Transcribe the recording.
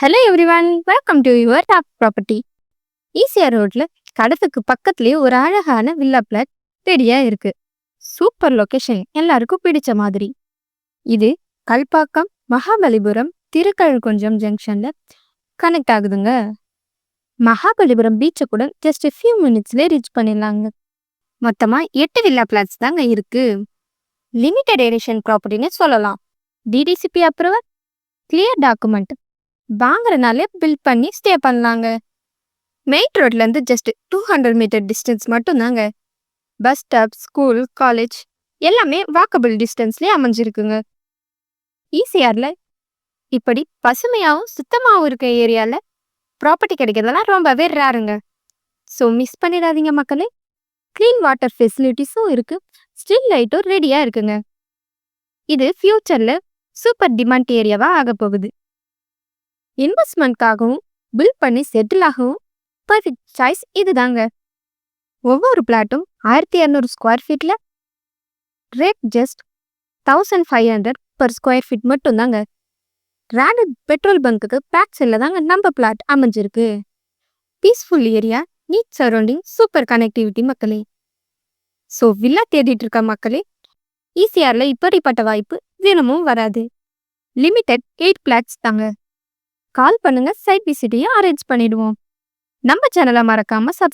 Hello everyone, welcome to your top property. ECR ரோட்ல கடத்துக்கு பக்கத்துலேயே ஒரு அழகான வில்லா பிளாட் ரெடியா இருக்கு. சூப்பர் லொகேஷன், எல்லாருக்கும் பிடிச்ச மாதிரி. இது கல்பாக்கம், மகாபலிபுரம், திருக்கழுக்குன்றம் ஜங்ஷன்ல கனெக்ட் ஆகுதுங்க. மகாபலிபுரம் பீச்சை கூட ஜஸ்ட் ஃபியூ மினிட்ஸ்லேயே ரீச் பண்ணிடலாங்க. மொத்தமா 8 வில்லா பிளாட்ஸ் தாங்க இருக்கு. லிமிடெட் எடிஷன் ப்ராப்பர்ட்டின்னு சொல்லலாம். டிடிசிபி அப்ரூவல், கிளியர் டாக்குமெண்ட், வாங்குறனாலே பில்ட் பண்ணி ஸ்டே பண்ணலாங்க. மெயின் ரோட்லேருந்து ஜஸ்ட் 200 மீட்டர் டிஸ்டன்ஸ் மட்டும்தாங்க. பஸ் ஸ்டாப், ஸ்கூல், காலேஜ் எல்லாமே வாக்கபிள் டிஸ்டன்ஸ்லேயே அமைஞ்சிருக்குங்க. ஈசிஆரில் இப்படி பசுமையாகவும் சுத்தமாகவும் இருக்க ஏரியாவில் ப்ராப்பர்ட்டி கிடைக்கிறதெல்லாம் ரொம்பவே ரேருங்க. ஸோ மிஸ் பண்ணிடாதீங்க மக்களே. க்ளீன் வாட்டர் ஃபெசிலிட்டிஸும் இருக்குது, ஸ்ட்ரீட் லைட்டும் ரெடியாக இருக்குங்க. இது ஃப்யூச்சரில் சூப்பர் டிமாண்ட் ஏரியாவாக ஆக போகுது. இன்வெஸ்ட்மெண்ட்காகவும் பில்ட் பண்ணி செட்டில் ஆகவும் பர்ஃபெக்ட் சாய்ஸ் இதுதாங்க. ஒவ்வொரு பிளாட்டும் 1200 ஸ்கொயர் ஃபீட்டில் rate just 1500 per square feet மட்டும்தாங்க. ரேண்டட் பெட்ரோல் பங்க்குக்கு பேக் சைடில் தாங்க நம்ம பிளாட் அமைஞ்சிருக்கு. Peaceful area, neat surrounding, super connectivity மக்களே. ஸோ வில்லா தேடிட்டு இருக்க மக்களே, ஈசிஆரில் இப்படிப்பட்ட வாய்ப்பு தினமும் வராது. லிமிடெட் 8 பிளாட்ஸ் தாங்க. கால் பண்ணுங்க, சைட் விசிட்டையும் அரேஞ்ச் பண்ணிடுவோம். நம்ம சேனலை மறக்காம